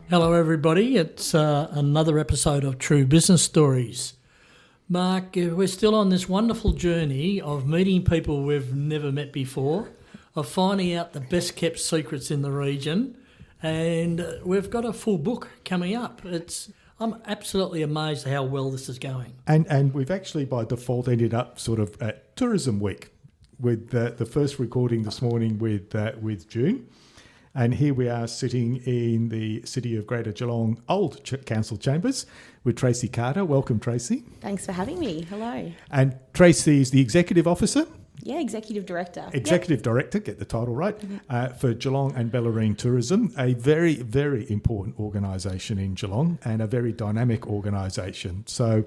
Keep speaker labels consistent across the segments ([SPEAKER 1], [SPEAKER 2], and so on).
[SPEAKER 1] Hello everybody, it's another episode of True Business Stories. Mark, we're still on this wonderful journey of meeting people we've never met before, of finding out the best kept secrets in the region, and we've got a full book coming up. I'm absolutely amazed how well this is going.
[SPEAKER 2] And we've actually by default ended up sort of at Tourism Week with the first recording this morning with June. And here we are sitting in the City of Greater Geelong Old Council Chambers with Tracy Carter. Welcome, Tracy.
[SPEAKER 3] Thanks for having me. Hello.
[SPEAKER 2] And Tracy is the Executive Officer.
[SPEAKER 3] Yeah, Executive Director.
[SPEAKER 2] Executive Director, get the title right, for Geelong and Bellarine Tourism, a very, very important organisation in Geelong and a very dynamic organisation. So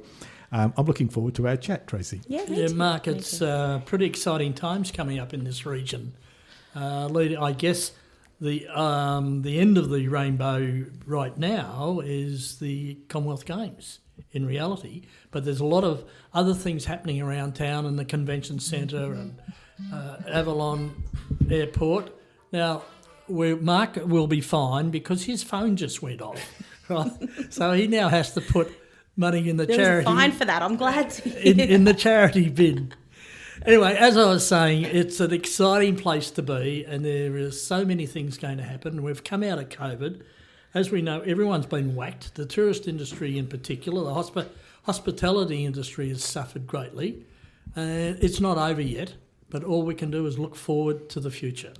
[SPEAKER 2] I'm looking forward to our chat, Tracy.
[SPEAKER 3] Yeah,
[SPEAKER 1] Mark, it's pretty exciting times coming up in this region. I guess the end of the rainbow right now is the Commonwealth Games in reality, but there's a lot of other things happening around town and the convention centre and Avalon Airport. Now, Mark will be fine because his phone just went off, right? So he now has to put money in the charity.
[SPEAKER 3] There was a fine for that. I'm glad to hear
[SPEAKER 1] in the charity bin. Anyway, as I was saying, it's an exciting place to be and there are so many things going to happen. We've come out of COVID. As we know, everyone's been whacked. The tourist industry in particular, the hospitality industry has suffered greatly. It's not over yet, but all we can do is look forward to the future.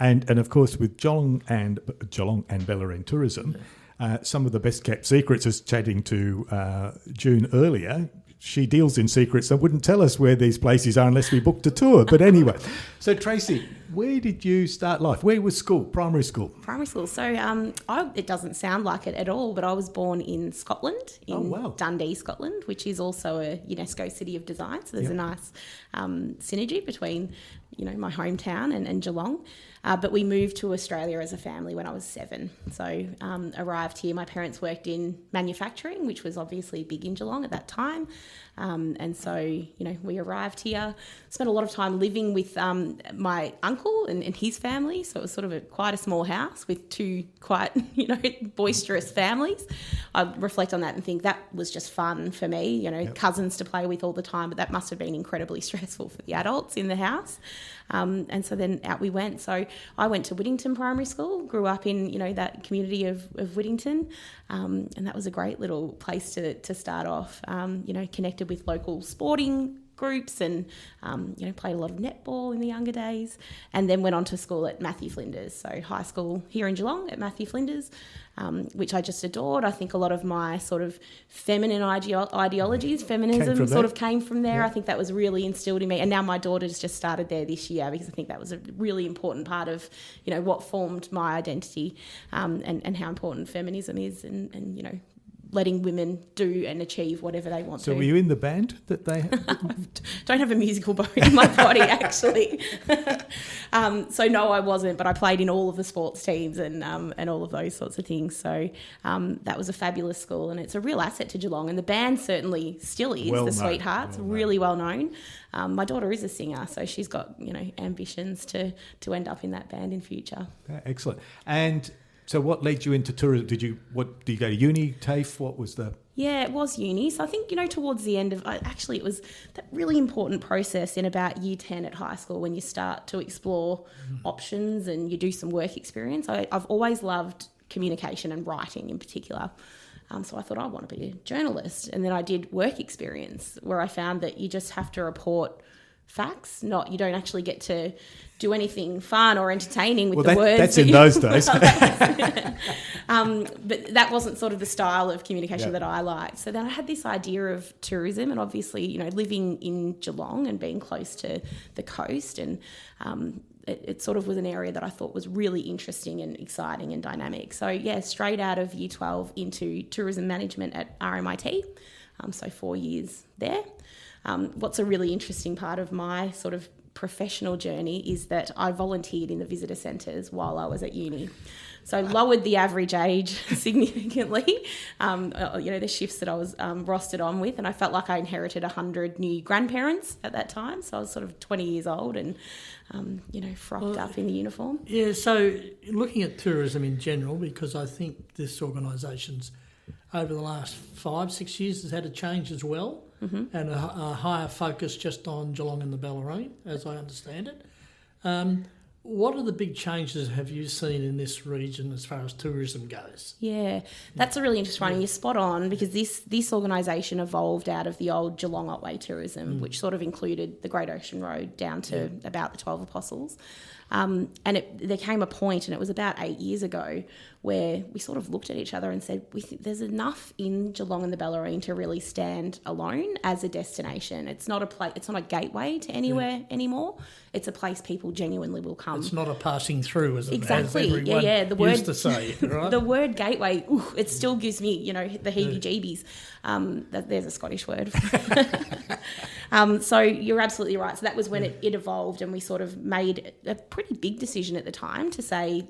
[SPEAKER 2] And of course, with Geelong and Bellarine Tourism, some of the best kept secrets, as chatting to June earlier, she deals in secrets and wouldn't tell us where these places are unless we booked a tour. But anyway, so Tracy, where did you start life? Where was school? Primary school?
[SPEAKER 3] Primary school. So it doesn't sound like it at all, but I was born in Scotland, in Dundee, Scotland, which is also a UNESCO City of Design. So there's a nice synergy between, my hometown and Geelong. But we moved to Australia as a family when I was 7. So arrived here. My parents worked in manufacturing, which was obviously big in Geelong at that time. And so, we arrived here, spent a lot of time living with my uncle and his family. So it was sort of quite a small house with two quite, boisterous families. I reflect on that and think that was just fun for me, cousins to play with all the time, but that must have been incredibly stressful for the adults in the house. And so then out we went. So I went to Whittington Primary School, grew up in, that community of Whittington. And that was a great little place to start off, connected with local sporting groups and, played a lot of netball in the younger days, and then went on to school at Matthew Flinders. So high school here in Geelong at Matthew Flinders, which I just adored. I think a lot of my sort of feminine ideologies, feminism sort of came from there. Yeah. I think that was really instilled in me. And now my daughter's just started there this year because I think that was a really important part of, what formed my identity, and how important feminism is and letting women do and achieve whatever they want to.
[SPEAKER 2] So were you in the band that they had?
[SPEAKER 3] Don't have a musical bone in my body, actually. So no, I wasn't, but I played in all of the sports teams and all of those sorts of things. So that was a fabulous school and it's a real asset to Geelong. And the band certainly still is, the Sweethearts, really well known. My daughter is a singer, so she's got, ambitions to end up in that band in future.
[SPEAKER 2] Excellent. And so what led you into tourism? Did you go to uni, TAFE? What was the...
[SPEAKER 3] Yeah, it was uni. So I think, towards the end of... Actually, it was that really important process in about year 10 at high school when you start to explore options and you do some work experience. I've always loved communication and writing in particular. So I thought I want to be a journalist. And then I did work experience where I found that you just have to report facts, you don't actually get to do anything fun or entertaining with the words.
[SPEAKER 2] That's in those days.
[SPEAKER 3] But that wasn't sort of the style of communication that I liked. So then I had this idea of tourism and obviously, living in Geelong and being close to the coast and it sort of was an area that I thought was really interesting and exciting and dynamic. So straight out of year 12 into tourism management at RMIT. So 4 years there. What's a really interesting part of my sort of professional journey is that I volunteered in the visitor centres while I was at uni. So lowered the average age significantly, the shifts that I was rostered on with. And I felt like I inherited 100 new grandparents at that time. So I was sort of 20 years old and, frocked up in the uniform.
[SPEAKER 1] Yeah, so looking at tourism in general, because I think this organisation's over the last 5-6 years has had a change as well, and a higher focus just on Geelong and the Bellarine, as I understand it. What are the big changes have you seen in this region as far as tourism goes?
[SPEAKER 3] Yeah, that's a really interesting one. And you're spot on, because this organisation evolved out of the old Geelong Otway tourism, which sort of included the Great Ocean Road down to about the 12 Apostles. And there came a point, and it was about 8 years ago, where we sort of looked at each other and said, we think there's enough in Geelong and the Bellarine to really stand alone as a destination. It's not a gateway to anywhere anymore. It's a place people genuinely will come.
[SPEAKER 1] It's not a passing through, as
[SPEAKER 3] exactly.
[SPEAKER 1] As everyone
[SPEAKER 3] The word
[SPEAKER 1] used to say, right?
[SPEAKER 3] The word gateway, it still gives me, the heebie-jeebies. There's a Scottish word. So you're absolutely right. So that was when it evolved, and we sort of made a pretty big decision at the time to say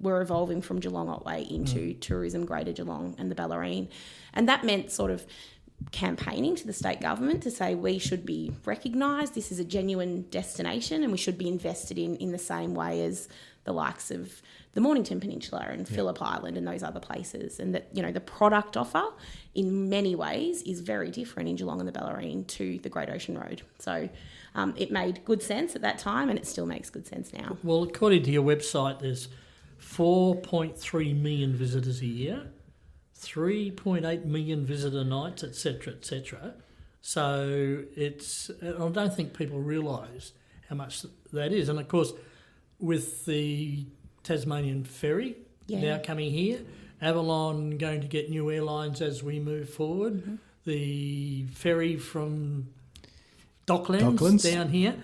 [SPEAKER 3] we're evolving from Geelong Otway into tourism Greater Geelong and the Bellarine. And that meant sort of campaigning to the state government to say we should be recognised, this is a genuine destination, and we should be invested in the same way as the likes of the Mornington Peninsula and Phillip Island and those other places. And that, the product offer in many ways is very different in Geelong and the Bellarine to the Great Ocean Road. So it made good sense at that time, and it still makes good sense now.
[SPEAKER 1] Well, according to your website, there's 4.3 million visitors a year, 3.8 million visitor nights, etc., etc. So I don't think people realise how much that is. And of course, with the Tasmanian ferry now coming here, Avalon going to get new airlines as we move forward, the ferry from Docklands down here.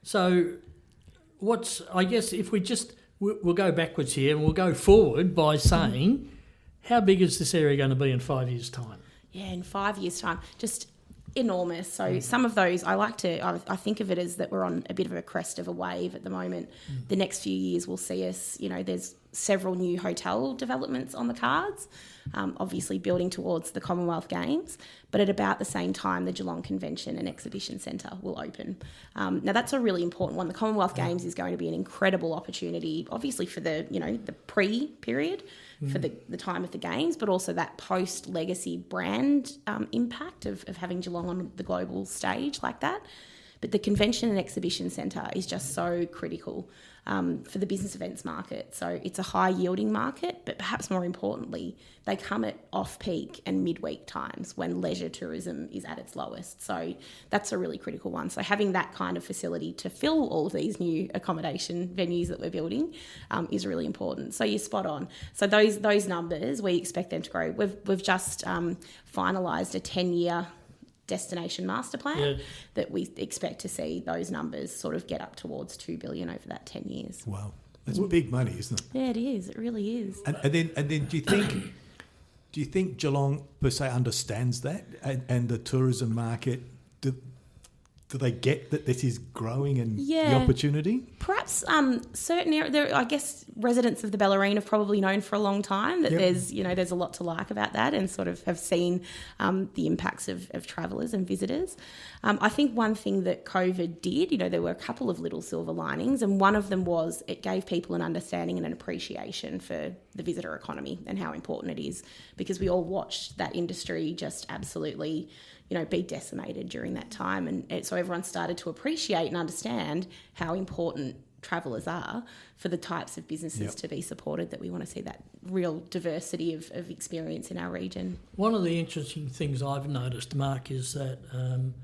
[SPEAKER 1] So I guess if we'll go backwards here and we'll go forward by saying, how big is this area going to be in 5 years' time?
[SPEAKER 3] Yeah, in 5 years' time, just enormous. So some of those, I think of it as that we're on a bit of a crest of a wave at the moment. The next few years will see us, there's several new hotel developments on the cards, obviously building towards the Commonwealth Games, but at about the same time the Geelong Convention and Exhibition Centre will open. Now that's a really important one. The Commonwealth Games is going to be an incredible opportunity, obviously for the pre-period, for the time of the Games, but also that post-legacy brand impact of having Geelong on the global stage like that. But the Convention and Exhibition Centre is just so critical for the business events market. So it's a high-yielding market, but perhaps more importantly, they come at off-peak and midweek times when leisure tourism is at its lowest. So that's a really critical one. So having that kind of facility to fill all of these new accommodation venues that we're building is really important. So you're spot on. So those numbers, we expect them to grow. We've just finalised a 10-year destination master plan that we expect to see those numbers sort of get up towards 2 billion over that 10 years.
[SPEAKER 2] Wow, that's big money, isn't it?
[SPEAKER 3] Yeah, it is. It really is.
[SPEAKER 2] And then do you think Geelong per se understands that and the tourism market? Do they get that this is growing and the opportunity?
[SPEAKER 3] Perhaps certain areas, I guess residents of the Bellarine have probably known for a long time that there's a lot to like about that, and sort of have seen the impacts of travellers and visitors. I think one thing that COVID did, there were a couple of little silver linings, and one of them was it gave people an understanding and an appreciation for the visitor economy and how important it is, because we all watched that industry just absolutely be decimated during that time. And so everyone started to appreciate and understand how important travellers are for the types of businesses to be supported, that we want to see that real diversity of experience in our region.
[SPEAKER 1] One of the interesting things I've noticed, Mark, is that, and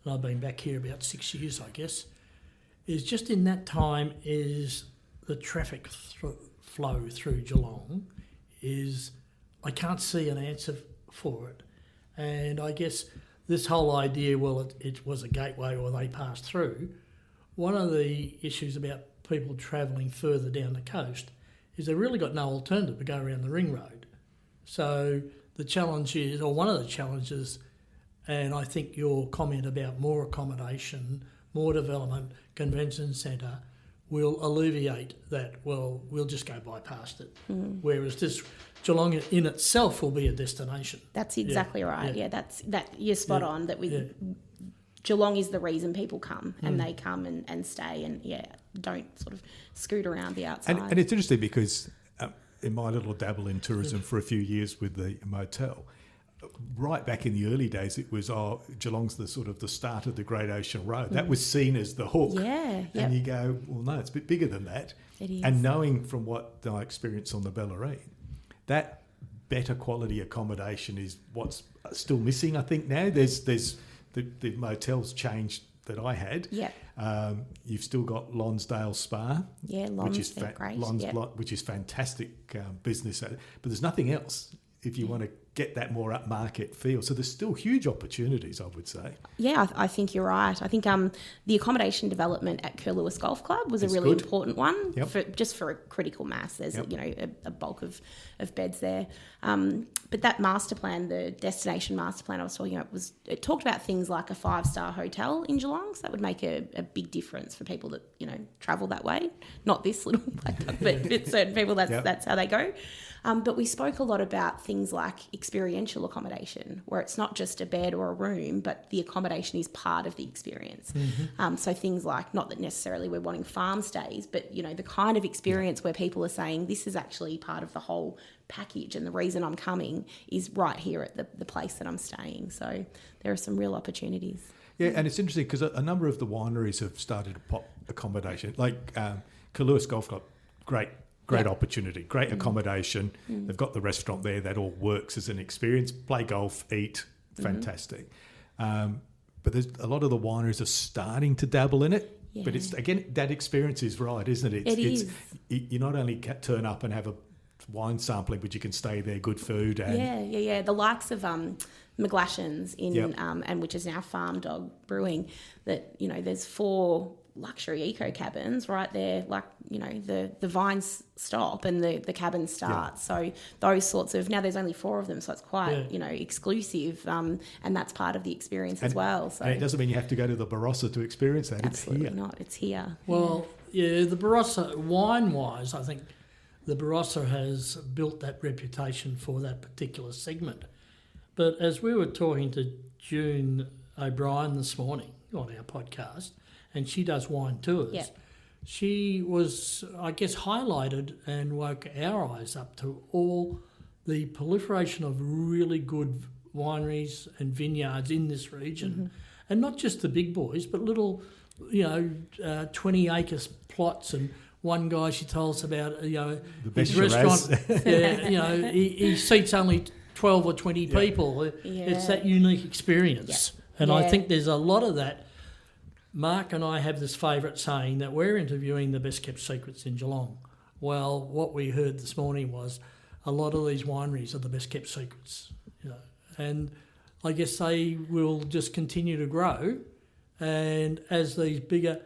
[SPEAKER 1] I've been back here about 6 years, I guess, is just in that time is the traffic flow through Geelong is, I can't see an answer for it. And I guess this whole idea, it was a gateway or they passed through. One of the issues about people travelling further down the coast is they've really got no alternative to go around the ring road. So the challenge is, or one of the challenges, and I think your comment about more accommodation, more development, convention centre, will alleviate that. Well, we'll just go bypass it. Whereas this Geelong in itself will be a destination.
[SPEAKER 3] That's exactly right. Yeah, you're spot on. That Geelong is the reason people come, and they come and stay, and don't sort of scoot around the outside.
[SPEAKER 2] And it's interesting because in my little dabble in tourism for a few years with the motel, right back in the early days, it was Geelong's the sort of the start of the Great Ocean Road. That was seen as the hook.
[SPEAKER 3] Yeah,
[SPEAKER 2] and you go, well, no, it's a bit bigger than that.
[SPEAKER 3] It is.
[SPEAKER 2] And knowing from what I experienced on the Bellarine, that better quality accommodation is what's still missing. I think now there's the motels changed that I had.
[SPEAKER 3] Yeah.
[SPEAKER 2] You've still got Lonsdale Spa.
[SPEAKER 3] Yeah,
[SPEAKER 2] which is
[SPEAKER 3] great.
[SPEAKER 2] Which is fantastic business. But there's nothing else if you want to get that more upmarket feel. So there's still huge opportunities, I would say.
[SPEAKER 3] Yeah, I think you're right. I think the accommodation development at Curlewis Golf Club was a really important one, for a critical mass. There's a bulk of beds there. But that master plan, the destination master plan I was talking about, it talked about things like a 5-star hotel in Geelong. So that would make a big difference for people that travel that way. Not this little, but certain people that's how they go. But we spoke a lot about things like experiential accommodation, where it's not just a bed or a room, but the accommodation is part of the experience. So things like, not that necessarily we're wanting farm stays, but, the kind of experience where people are saying this is actually part of the whole package, and the reason I'm coming is right here at the place that I'm staying. So there are some real opportunities.
[SPEAKER 2] Yeah, and it's interesting because a number of the wineries have started to pop accommodation, like Curlewis Golf Club, great opportunity, great accommodation. They've got the restaurant there. That all works as an experience. Play golf, eat, fantastic. But there's a lot of the wineries are starting to dabble in it. Yeah. But it's, again, that experience is right, isn't it?
[SPEAKER 3] It is.
[SPEAKER 2] You not only turn up and have a wine sampling, but you can stay there, good food. And
[SPEAKER 3] Yeah. The likes of McGlashan's and which is now Farm Dog Brewing, that, there's 4 luxury eco cabins right there, like the vines stop and the cabins start. So those sorts of, now there's only 4 of them, so it's quite exclusive, and that's part of the experience as well. So
[SPEAKER 2] and it doesn't mean you have to go to the Barossa to experience that.
[SPEAKER 3] Absolutely
[SPEAKER 2] it's here.
[SPEAKER 3] not. It's here.
[SPEAKER 1] Well, the Barossa, wine wise, I think the Barossa has built that reputation for that particular segment. But as we were talking to June O'Brien this morning on our podcast, and she does wine tours.
[SPEAKER 3] Yep.
[SPEAKER 1] She was, I guess, highlighted and woke our eyes up to all the proliferation of really good wineries and vineyards in this region. And not just the big boys, but little, 20-acre plots. And one guy she told us about,
[SPEAKER 2] the best
[SPEAKER 1] his restaurant, he seats only 12 or 20 people. It's that unique experience. And I think there's a lot of that. Mark and I have this favourite saying that we're interviewing the best kept secrets in Geelong. Well, what we heard this morning was a lot of these wineries are the best kept secrets, and I guess they will just continue to grow. And as these bigger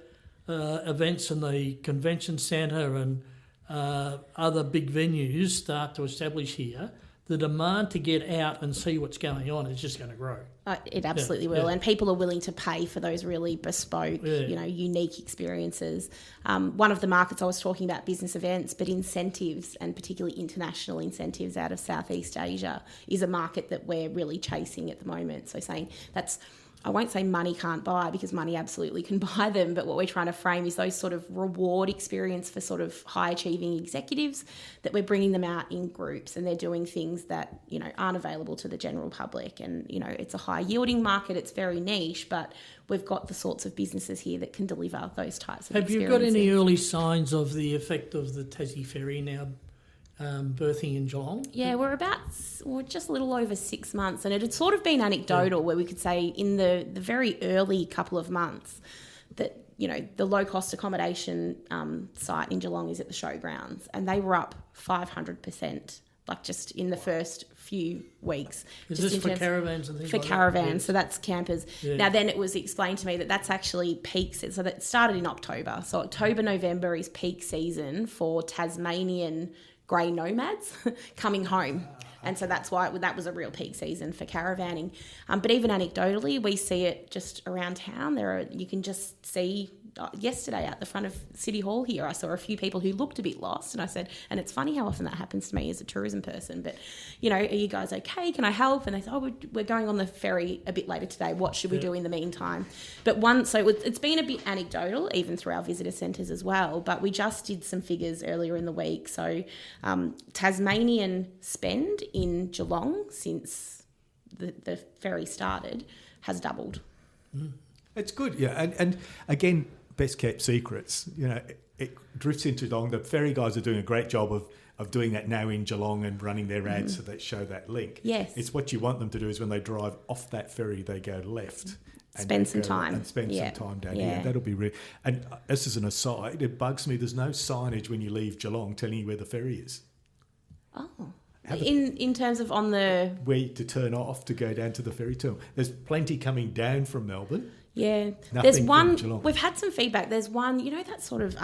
[SPEAKER 1] events in the convention centre and other big venues start to establish here, the demand to get out and see what's going on is just going to grow.
[SPEAKER 3] It absolutely will. And people are willing to pay for those really bespoke, unique experiences. One of the markets I was talking about, business events, but incentives, and particularly international incentives out of Southeast Asia, is a market that we're really chasing at the moment. So saying I won't say money can't buy, because money absolutely can buy them, but what we're trying to frame is those sort of reward experience for sort of high-achieving executives, that we're bringing them out in groups and they're doing things that, aren't available to the general public. And, it's a high-yielding market, it's very niche, but we've got the sorts of businesses here that can deliver those types of experiences.
[SPEAKER 1] Have you got any early signs of the effect of the Tassie Ferry now birthing in Geelong?
[SPEAKER 3] Yeah, we're just a little over 6 months, and it had sort of been anecdotal where we could say in the very early couple of months that, the low-cost accommodation site in Geelong is at the showgrounds, and they were up 500%, like just in the first few weeks.
[SPEAKER 1] Is this for caravans and things
[SPEAKER 3] for
[SPEAKER 1] like
[SPEAKER 3] caravans,
[SPEAKER 1] that? Yes.
[SPEAKER 3] so that's campers. Yeah. Now then it was explained to me that that's actually peak season. So that started in October. So October, November is peak season for Tasmanian grey nomads coming home. And so that's why that was a real peak season for caravanning. But even anecdotally, we see it just around town. You can just see yesterday at the front of City Hall here, I saw a few people who looked a bit lost, and I said, and it's funny how often that happens to me as a tourism person, but, you know, are you guys okay? Can I help? And they said, oh, we're going on the ferry a bit later today. What should we do in the meantime? But so it's been a bit anecdotal, even through our visitor centres as well, but we just did some figures earlier in the week. So Tasmanian spend in Geelong since the ferry started has doubled.
[SPEAKER 2] It's good, yeah. And again, best kept secrets. You know, it drifts into Geelong. The ferry guys are doing a great job of doing that now in Geelong and running their ads so that show that link.
[SPEAKER 3] Yes.
[SPEAKER 2] It's what you want them to do is when they drive off that ferry, they go left.
[SPEAKER 3] Spend some time.
[SPEAKER 2] And spend some time down here. That'll be real. And this is an aside, it bugs me. There's no signage when you leave Geelong telling you where the ferry is.
[SPEAKER 3] Oh. In terms of on the...
[SPEAKER 2] Where to turn off to go down to the ferry terminal. There's plenty coming down from Melbourne.
[SPEAKER 3] Yeah.
[SPEAKER 2] Nothing
[SPEAKER 3] There's
[SPEAKER 2] from
[SPEAKER 3] one...
[SPEAKER 2] Geelong.
[SPEAKER 3] We've had some feedback. There's one, you know, that sort of...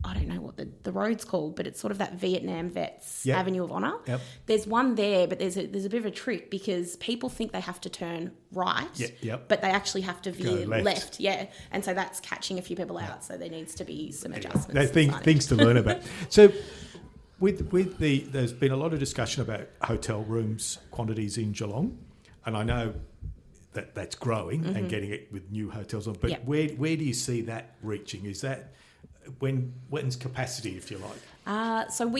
[SPEAKER 3] I don't know what the road's called, but it's sort of that Vietnam Vets Avenue of Honour.
[SPEAKER 2] Yep. There's
[SPEAKER 3] one there, but there's a bit of a trick because people think they have to turn right, but they actually have to veer left. Yeah, and so that's catching a few people out. So there needs to be some adjustments.
[SPEAKER 2] Things to learn about. So there's been a lot of discussion about hotel rooms quantities in Geelong, and I know that's growing and getting it with new hotels on. But where do you see that reaching? Is that when's capacity, if you like?
[SPEAKER 3] So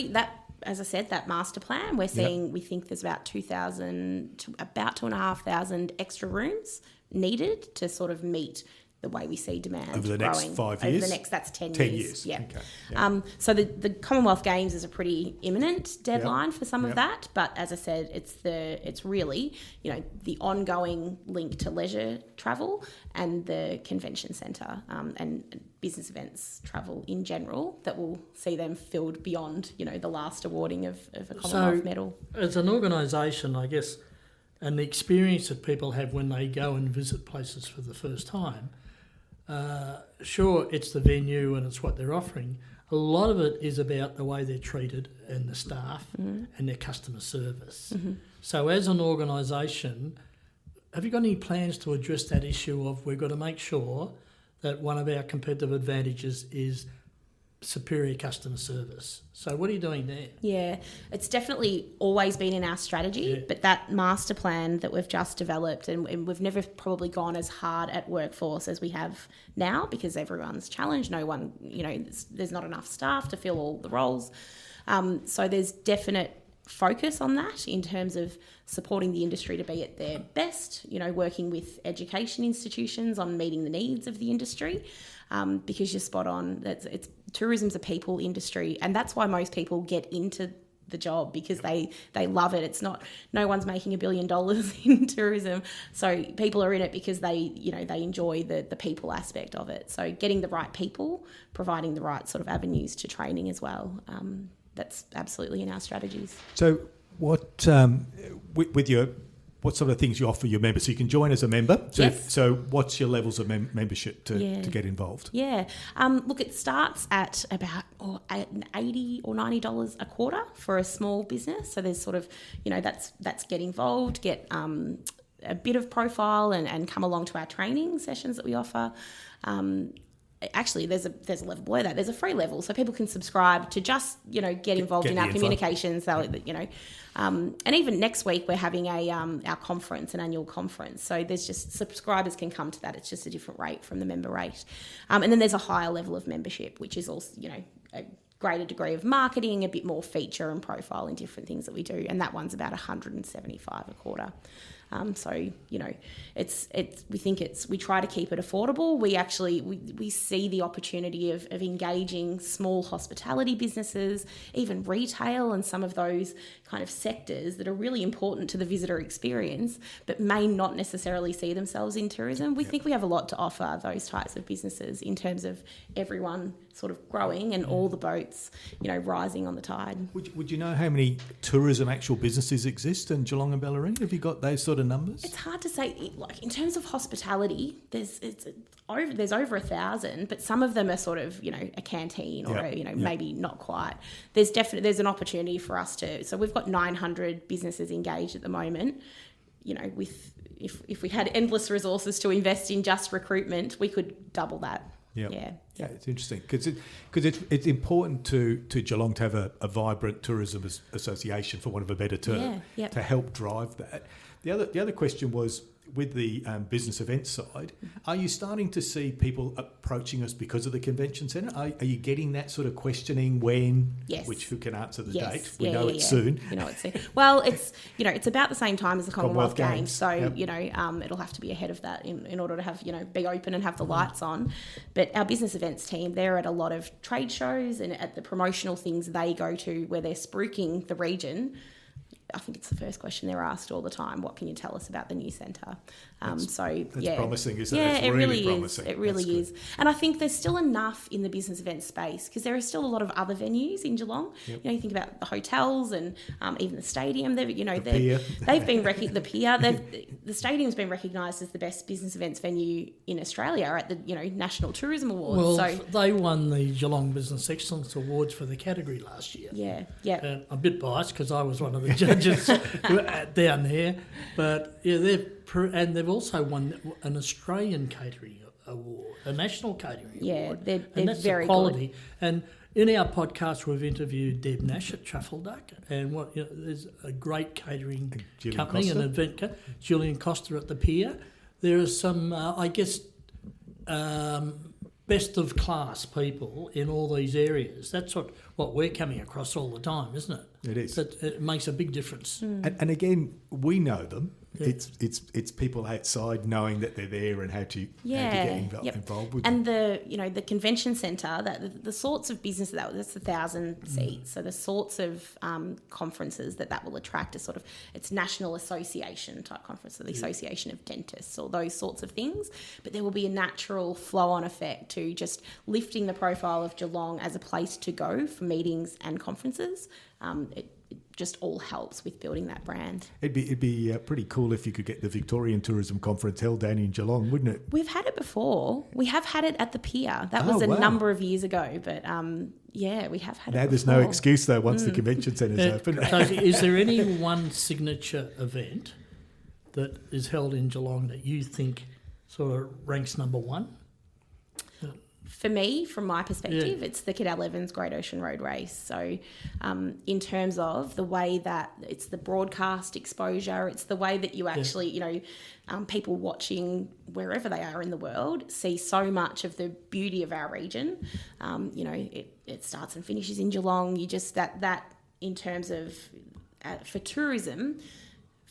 [SPEAKER 3] as I said, that master plan, we're seeing, we think there's about 2,000 to about 2,500 extra rooms needed to sort of meet the way we see demand
[SPEAKER 2] over the
[SPEAKER 3] growing.
[SPEAKER 2] next 5 years?
[SPEAKER 3] Over the next, that's 10 years.
[SPEAKER 2] 10 years,
[SPEAKER 3] yeah.
[SPEAKER 2] Okay. Yeah.
[SPEAKER 3] So the Commonwealth Games is a pretty imminent deadline for some of that, but as I said, it's really, you know, the ongoing link to leisure travel and the convention centre and business events travel in general that will see them filled beyond, you know, the last awarding of a Commonwealth medal.
[SPEAKER 1] As an organisation, I guess, and the experience that people have when they go and visit places for the first time, sure, it's the venue and it's what they're offering. A lot of it is about the way they're treated and the staff and their customer service. So as an organisation, have you got any plans to address that issue of we've got to make sure that one of our competitive advantages is superior customer service? So what are you doing there?
[SPEAKER 3] Yeah, it's definitely always been in our strategy, but that master plan that we've just developed, and we've never probably gone as hard at workforce as we have now because everyone's challenged. No one, you know, there's not enough staff to fill all the roles. So there's definite focus on that in terms of supporting the industry to be at their best, you know, working with education institutions on meeting the needs of the industry, because you're spot on. Tourism's a people industry, and that's why most people get into the job because they love it. It's not, no one's making $1 billion in tourism, so people are in it because they enjoy the people aspect of it. So getting the right people, providing the right sort of avenues to training as well. That's absolutely in our strategies.
[SPEAKER 2] So what what sort of things you offer your members? So you can join as a member. So,
[SPEAKER 3] yes.
[SPEAKER 2] So what's your levels of membership to get involved?
[SPEAKER 3] Yeah. Look, it starts at about $80 or $90 a quarter for a small business. So there's sort of, you know, that's get involved, get a bit of profile and come along to our training sessions that we offer. Actually, there's a level below that. There's a free level, so people can subscribe to just, you know, get involved in our communications. They'll, you know, and even next week we're having our conference, an annual conference. So there's just subscribers can come to that. It's just a different rate from the member rate, and then there's a higher level of membership, which is also, you know, a greater degree of marketing, a bit more feature and profile in different things that we do, and that one's about $175 a quarter. So, you know, we try to keep it affordable. We see the opportunity of engaging small hospitality businesses, even retail and some of those kind of sectors that are really important to the visitor experience, but may not necessarily see themselves in tourism. We think we have a lot to offer those types of businesses in terms of everyone sort of growing and all the boats, you know, rising on the tide.
[SPEAKER 2] Would you know how many tourism actual businesses exist in Geelong and Bellarine? Have you got those sort sort of numbers?
[SPEAKER 3] It's hard to say. Like in terms of hospitality, there's over 1,000, but some of them are sort of a canteen or maybe not quite. There's an opportunity for us to. So we've got 900 businesses engaged at the moment. With if we had endless resources to invest in just recruitment, we could double that. Yeah,
[SPEAKER 2] it's interesting because it's important to Geelong to have a vibrant tourism association, for want of a better term, to help drive that. The other question was, with the business event side, are you starting to see people approaching us because of the convention centre? Are you getting that sort of questioning when?
[SPEAKER 3] Yes.
[SPEAKER 2] Which who can answer the
[SPEAKER 3] yes.
[SPEAKER 2] date? We know it's soon.
[SPEAKER 3] It's soon. Well, it's about the same time as the Commonwealth Games, so
[SPEAKER 2] yep.
[SPEAKER 3] It'll have to be ahead of that in order to have be open and have the lights on. But our business events team, they're at a lot of trade shows and at the promotional things they go to where they're spruiking the region. I think it's the first question they're asked all the time. What can you tell us about the new centre?
[SPEAKER 2] That's promising, isn't it?
[SPEAKER 3] Yeah,
[SPEAKER 2] it's
[SPEAKER 3] it really
[SPEAKER 2] promising.
[SPEAKER 3] is. It really is. And I think there's still enough in the business event space because there are still a lot of other venues in Geelong.
[SPEAKER 2] Yep.
[SPEAKER 3] You think about the hotels and even the stadium. The
[SPEAKER 2] pier.
[SPEAKER 3] They've been the pier. The stadium's been recognised as the best business events venue in Australia at the National Tourism Awards.
[SPEAKER 1] Well,
[SPEAKER 3] so
[SPEAKER 1] they won the Geelong Business Excellence Awards for the category last year.
[SPEAKER 3] Yeah.
[SPEAKER 1] And I'm a bit biased because I was one of the judges down there, but they've also won an Australian catering award, a national catering award.
[SPEAKER 3] They're
[SPEAKER 1] and that's
[SPEAKER 3] very
[SPEAKER 1] the quality.
[SPEAKER 3] good.
[SPEAKER 1] And in our podcast, we've interviewed Deb Nash at Truffle Duck, and there's a great catering company, an event, Julian Costa at the Pier. There are some, best of class people in all these areas. That's what we're coming across all the time, isn't it?
[SPEAKER 2] It is.
[SPEAKER 1] It makes a big difference.
[SPEAKER 2] And again, we know them. Yeah. It's people outside knowing that they're there and how to get involved with
[SPEAKER 3] them.
[SPEAKER 2] And
[SPEAKER 3] the convention centre, that the sorts of business that's 1,000 seats. So the sorts of conferences that will attract it's national association type conference, so the Association of Dentists or those sorts of things. But there will be a natural flow-on effect to just lifting the profile of Geelong as a place to go for meetings and conferences. It just all helps with building that brand.
[SPEAKER 2] It'd be pretty cool if you could get the Victorian Tourism Conference held down in Geelong, wouldn't it?
[SPEAKER 3] We've had it before. We have had it at the Pier. That was a number of years ago, but we have had it before.
[SPEAKER 2] Now there's no excuse though once the convention centre's open.
[SPEAKER 1] So is there any one signature event that is held in Geelong that you think sort of ranks number one?
[SPEAKER 3] For me, from my perspective, it's the Cadell Evans Great Ocean Road Race. So in terms of the way that it's the broadcast exposure, it's the way that you actually, people watching wherever they are in the world see so much of the beauty of our region. It starts and finishes in Geelong. You just, that in terms of, for tourism,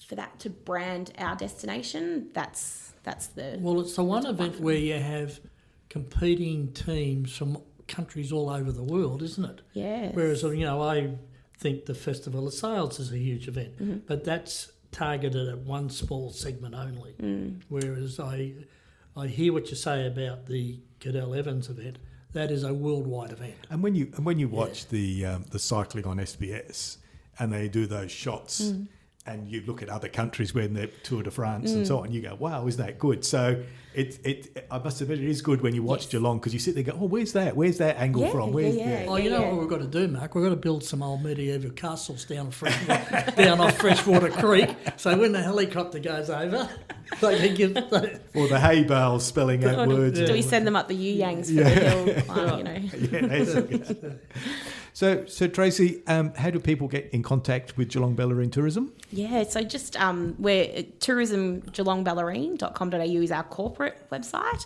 [SPEAKER 3] for that to brand our destination, that's the...
[SPEAKER 1] Well, it's the one event where you have competing teams from countries all over the world, isn't it?
[SPEAKER 3] Yeah.
[SPEAKER 1] Whereas, I think the Festival of Sales is a huge event, but that's targeted at one small segment only. Whereas I hear what you say about the Cadell Evans event. That is a worldwide event.
[SPEAKER 2] And when you watch the cycling on SBS and they do those shots, and you look at other countries when they're Tour de France and so on, you go, wow, isn't that good? So I must admit, it is good when you watch Geelong because you sit there and go, oh, where's that angle from?
[SPEAKER 3] What
[SPEAKER 1] we've got to do, Mark? We've got to build some old medieval castles down off Freshwater Creek, so when the helicopter goes over, they can give...
[SPEAKER 2] Or the hay bales spelling out words.
[SPEAKER 3] Do we send them up the Yuyangs for the hill climb,
[SPEAKER 2] Yeah, that's good. So Tracy, how do people get in contact with Geelong Bellarine Tourism?
[SPEAKER 3] Yeah, so just we're tourismgeelongballarine.com.au is our corporate website.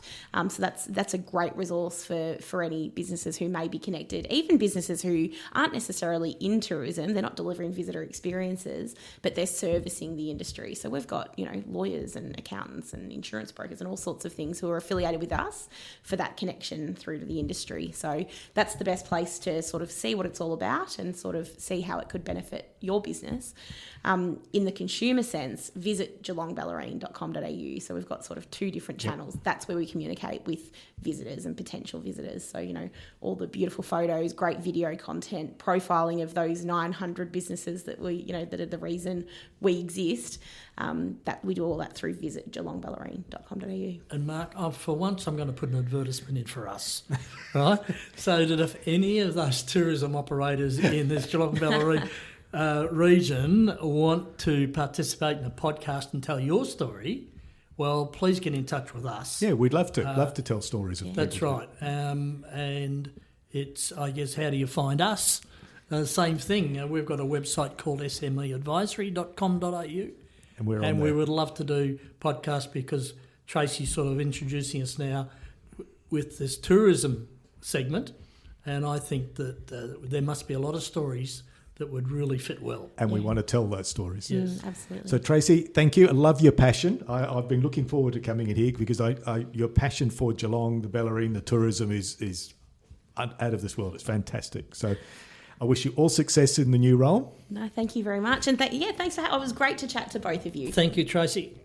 [SPEAKER 3] So that's a great resource for any businesses who may be connected, even businesses who aren't necessarily in tourism. They're not delivering visitor experiences, but they're servicing the industry. So we've got lawyers and accountants and insurance brokers and all sorts of things who are affiliated with us for that connection through to the industry. So that's the best place to sort of see what it's all about and sort of see how it could benefit your business. In the consumer sense, visit geelongballarine.com.au. So we've got sort of two different channels. That's where we communicate with visitors and potential visitors. So, all the beautiful photos, great video content, profiling of those 900 businesses that that are the reason we exist. that we do all that through visit geelongballarine.com.au.
[SPEAKER 1] And Mark, for once, I'm going to put an advertisement in for us, right? So that if any of those tourism operators in this Geelong Bellarine region want to participate in a podcast and tell your story, well, please get in touch with us.
[SPEAKER 2] Yeah, we'd love to tell stories of people.
[SPEAKER 1] That's right. And it's, I guess, how do you find us? Same thing. We've got a website called smeadvisory.com.au. And we would love to do podcasts because Tracy's sort of introducing us now with this tourism segment. And I think that there must be a lot of stories that would really fit well.
[SPEAKER 2] And we want to tell those stories.
[SPEAKER 1] Yes,
[SPEAKER 3] absolutely.
[SPEAKER 2] So, Tracy, thank you. I love your passion. I've been looking forward to coming in here because your passion for Geelong, the Bellarine, the tourism is out of this world. It's fantastic. So I wish you all success in the new role.
[SPEAKER 3] No, thank you very much. And thanks for it was great to chat to both of you.
[SPEAKER 1] Thank you, Tracy.